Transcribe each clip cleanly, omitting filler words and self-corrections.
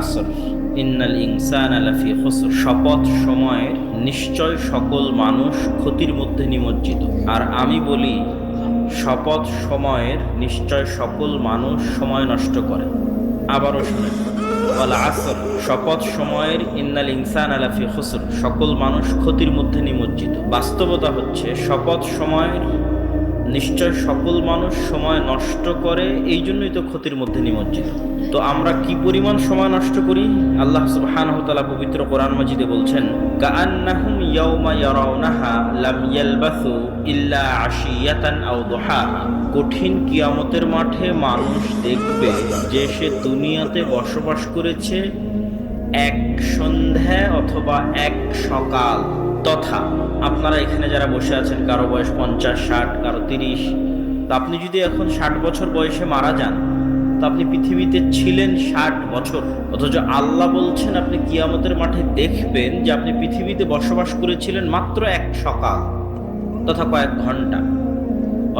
আসর ইন্নাল ইনসানা লাফি খুসর, শপথ সময়ের, নিশ্চয় সকল মানুষ ক্ষতির মধ্যে নিমজ্জিত। আর আমি বলি শপথ সময়ের, নিশ্চয় সকল মানুষ সময় নষ্ট করে। আবারও শুনেন, ওয়াল আসর, শপথ সময়ের, ইন্নাল ইনসানা লাফি খুসর, সকল মানুষ ক্ষতির মধ্যে নিমজ্জিত। বাস্তবতা হচ্ছে শপথ সময়ের, নিশ্চয় সকল মানুষ সময় নষ্ট করে, এই জন্যই তো ক্ষতির মধ্যে নিমজ্জিত। তো আমরা কি পরিমাণ সময় নষ্ট করি? আল্লাহ সুবহানাহু ওয়া তাআলা পবিত্র কোরআন মাজিদে বলছেন, কাআন্নাহুম ইয়াওমা ইয়ারাউনাহা লাম ইয়ালবাসু ইল্লা আশিয়াতান আও দুহাহা। কঠিন কিয়ামতের মাঠে মানুষ দেখবে যে সে দুনিয়াতে বসবাস করেছে এক সন্ধ্যা অথবা এক সকাল। তথা আপনারা এখানে যারা বসে আছেন, কারো বয়স 50, 60, কারো 30, তো আপনি যদি এখন 60 বছর বয়সে মারা যান, তো আপনি পৃথিবীতে ছিলেন 60 বছর। অথচ আল্লাহ বলছেন আপনি কিয়ামতের মাঠে দেখবেন যে আপনি পৃথিবীতে বসবাস করেছিলেন মাত্র এক সকাল তথা কয়েক ঘন্টা,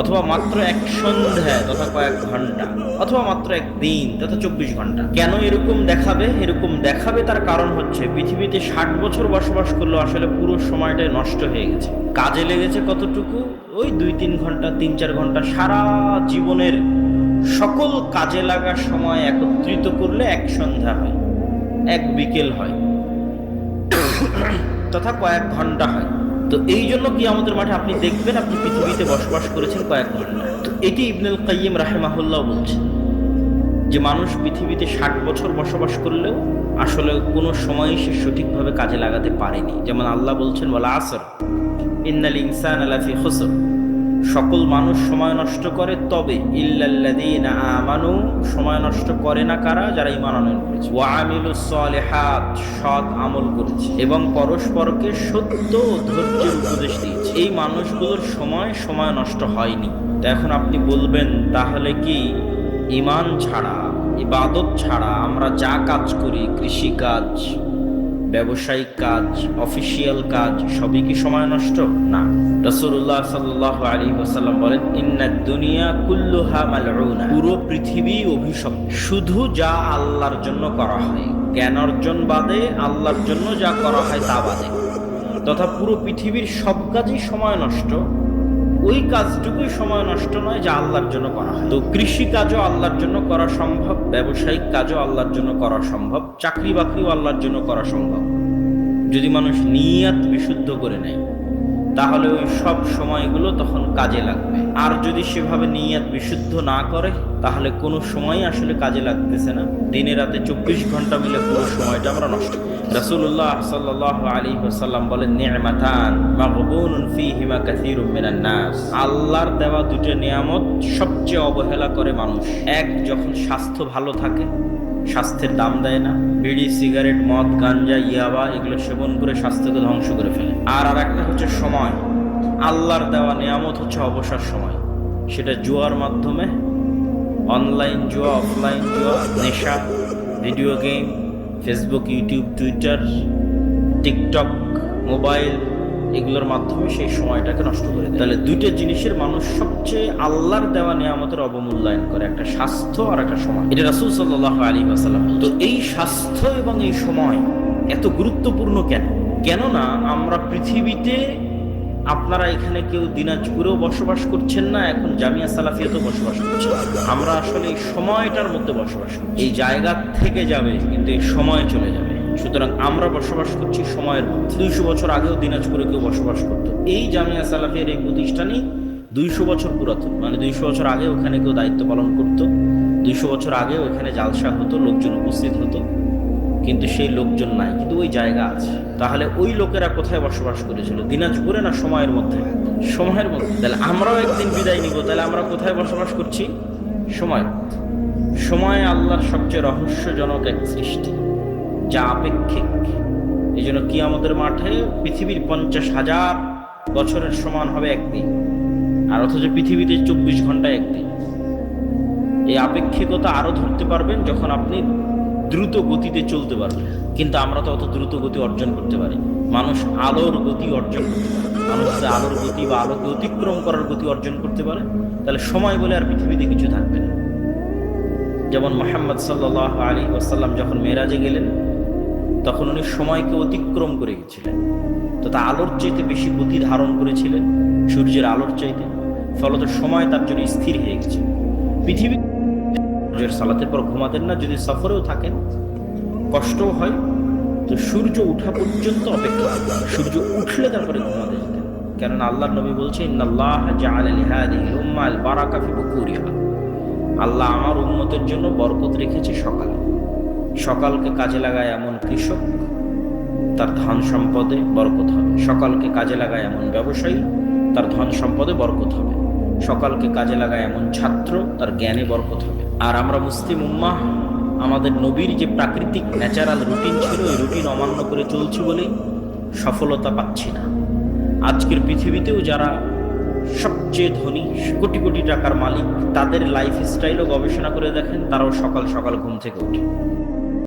অথবা মাত্র এক সন্ধ্যা তথা কয়েক ঘন্টা, অথবা মাত্র এক দিন তথা 24 ঘন্টা। কেন এরকম দেখাবে? এরকম দেখাবে তার কারণ হচ্ছে পৃথিবীতে 60 বছর বসবাস করলো, আসলে পুরো সময়টাই নষ্ট হয়ে গেছে। কাজে লেগেছে কতটুকু? ওই 2-3 ঘন্টা, 3-4 ঘন্টা। সারা জীবনের সকল কাজে লাগা সময় একত্রিত করলে এক সন্ধ্যা হয়, এক বিকেল হয়, তথা কয়েক ঘন্টা হয়। তো এই জন্য কিয়ামতের মাঠে আপনি দেখবেন আপনি পৃথিবীতে বসবাস করেছেন কয়েক ঘন্টা। তো এটি ইবনুল কাইয়িম রাহিমাহুল্লাহ বলছেন যে মানুষ পৃথিবীতে 60 বছর বসবাস করলেও আসলে কোনো সময়ই সে সঠিকভাবে কাজে লাগাতে পারেনি। যেমন আল্লাহ বলছেন, ওয়াল আসর ইন্নাল ইনসানা লাফি খুসর, সকল মানুষ সময় নষ্ট করে, তবে ইল্লাল্লাযীনা আমানু, সময় নষ্ট করে না কারা? যারা ঈমান আনয়ন করেছে, ওয়া আমিলুস সালিহাত, সৎ আমল করেছে, এবং পরস্পরকে সত্য ও ধৈর্যের উপদেশ দিয়েছে। এই মানুষগুলোর সময় নষ্ট হয়নি। তো এখন আপনি বলবেন, তাহলে কি ঈমান ছাড়া, ইবাদত ছাড়া আমরা যা কাজ করি, কৃষিকাজ, ব্যবসায়িক কাজ, অফিসিয়াল কাজ, সবই কি সময় নষ্ট? না। রাসূলুল্লাহ সাল্লাল্লাহু আলাইহি ওয়াসাল্লাম বলেন, ইন্নাদ দুনিয়া কুল্লুহা মালউনা, পুরো পৃথিবী অভিশপ্ত, শুধু যা আল্লাহর জন্য করা হয়, জ্ঞান অর্জন বাদে আল্লাহর জন্য যা করা হয় তা বাদে, তথা পুরো পৃথিবীর সব কাজই সময় নষ্ট, ওই কাজটুকুই সময় নষ্ট নয় যা আল্লাহর জন্য করা হয়। তো কৃষি কাজও আল্লাহর জন্য করা সম্ভব, ব্যবসায়িক কাজও আল্লাহর জন্য করা সম্ভব, চাকরি বাকরিও আল্লাহর জন্য করা সম্ভব, যদি মানুষ নিয়ত বিশুদ্ধ করে নেয়, তাহলে ওই সব সময়গুলো তখন কাজে লাগবে। আর যদি সেভাবে নিয়ত বিশুদ্ধ না করে, তাহলে কোনো সময় আসলে কাজে লাগতেছে না। দিনে রাতে 24 ঘন্টা মিলে পুরো সময়টা আমরা নষ্ট করি। রাসূলুল্লাহ সাল্লাল্লাহু আলাইহি ওয়াসাল্লাম বলেন, নি'মাতান মাগবুনুন ফীহিমা কাসীরুম মিনান নাস, আল্লাহর দেওয়া দুটো নিয়ামত সবচেয়ে অবহেলা করে মানুষ। এক, যখন স্বাস্থ্য ভালো থাকে, স্বাস্থ্যের দাম দেয় না, বিড়ি, সিগারেট, মদ, গাঞ্জা, ইয়াবা এগুলো সেবন করে স্বাস্থ্যকে ধ্বংস করে ফেলে। আর একটা হচ্ছে সময়, আল্লাহর দেওয়া নিয়ামত হচ্ছে অবসর সময়, সেটা জুয়ার মাধ্যমে, অনলাইন জুয়া, অফলাইন জুয়া, নেশা, video game, Facebook, YouTube, Twitter, TikTok, mobile, এগুলোর মাধ্যমে সেই সময়টাকে নষ্ট করে দেয়। তাহলে দুইটা জিনিসের মানুষ সবচেয়ে আল্লাহর দেওয়া নিয়ামতের অবমূল্যায়ন করে, একটা স্বাস্থ্য আর একটা সময়। এটা রাসূল সাল্লাল্লাহু আলাইহি ওয়াসাল্লাম। তো এই স্বাস্থ্য এবং এই সময় এত গুরুত্বপূর্ণ কেন? কেননা আমরা পৃথিবীতে, আপনারা এখানে কেউ দিনাজপুরেও বসবাস করছেন না, এখন জামিয়া সালাফিয়াতেও বসবাস করছেন। আমরা আসলে এই সময়টার মধ্যে বসবাস করি। এই জায়গা থেকে যাবে, কিন্তু এই সময় চলে যাবে। সুতরাং আমরা বসবাস করছি সময়ের মধ্যে। 200 বছর আগেও দিনাজপুরে কেউ বসবাস করত। এই জামিয়া সালাফিয়ার এই প্রতিষ্ঠানই 200 বছর পুরাতন, মানে 200 বছর আগে ওখানে কেউ দায়িত্ব পালন করত, 200 বছর আগে ওখানে জালসা হতো, লোকজন উপস্থিত হতো, কিন্তু সেই লোকজন নাই, কিন্তু ওই জায়গা আছে। তাহলে ওই লোকেরা কোথায় বসবাস করেছিল? দিনাজপুরে না সময়ের মধ্যে? সময়ের মধ্যে। তাহলে আমরাও একদিন বিদায় নিব, তাহলে আমরা কোথায় বসবাস করছি? সময়ের মধ্যে। সময় আল্লাহর সবচেয়ে রহস্যজনক এক সৃষ্টি, যা আপেক্ষিক। এই জন্য কিয়ামতের মাঠে পৃথিবীর 50,000 বছরের সমান হবে একদিন, আর অথচ পৃথিবীতে 24 ঘন্টায় একদিন। এই আপেক্ষিকতা আরো ধরতে পারবেন যখন আপনি দ্রুত গতিতে চলতে পারবেন। কিন্তু আমরা তো অত দ্রুত গতি অর্জন করতে পারি। মানুষ আলোর গতি অর্জন করতে পারে। মানুষ যদি আলোর গতি বা আলোকে অতিক্রম করার গতি অর্জন করতে পারে, তাহলে সময় বলে আর পৃথিবীতে কিছু থাকবে না। যেমন মুহাম্মদ সাল্লাল্লাহু আলাইহি ওয়াসাল্লাম যখন মেরাজে গেলেন তখন উনি সময়কে অতিক্রম করে গেছিলেন, তো তা আলোর চাইতে বেশি গতি ধারণ করেছিলেন সূর্যের আলোর চাইতে, ফলত সময় তার জন্য স্থির হয়ে গেছে। পৃথিবী সালাতের পর ঘুমাতেন না, যদি সফরেও থাকেন কষ্টও হয় তো সূর্য উঠা পর্যন্ত অপেক্ষা করবেন, সূর্য উঠলে তারপরে ঘুমাতে যেতেন। কেননা আল্লাহর নবী বলছেন, ইন্নাল্লাহ জাআলা লিহাদিহিল উম্মাল বারাকা ফি বুকুরিহা, আল্লাহ আমার উম্মতের জন্য বরকত রেখেছে সকালে। সকালকে কাজে লাগায় এমন কৃষক, তার ধন সম্পদে বরকত হবে। সকালকে কাজে লাগায় এমন ব্যবসায়ী, তার ধন সম্পদে বরকত হবে। সকালকে কাজে লাগায় এমন ছাত্র, তার জ্ঞানে বরকত হবে। আর আমরা মুসলিম উম্মাহ আমাদের নবীর যে প্রাকৃতিক ন্যাচারাল রুটিন ছিল, এই রুটিন অমান্য করে চলছি বলেই সফলতা পাচ্ছি না। আজকের পৃথিবীতেও যারা সবচেয়ে ধনী, কোটি কোটি টাকার মালিক, তাদের লাইফ স্টাইলও গবেষণা করে দেখেন, তারাও সকাল সকাল ঘুম থেকে ওঠে।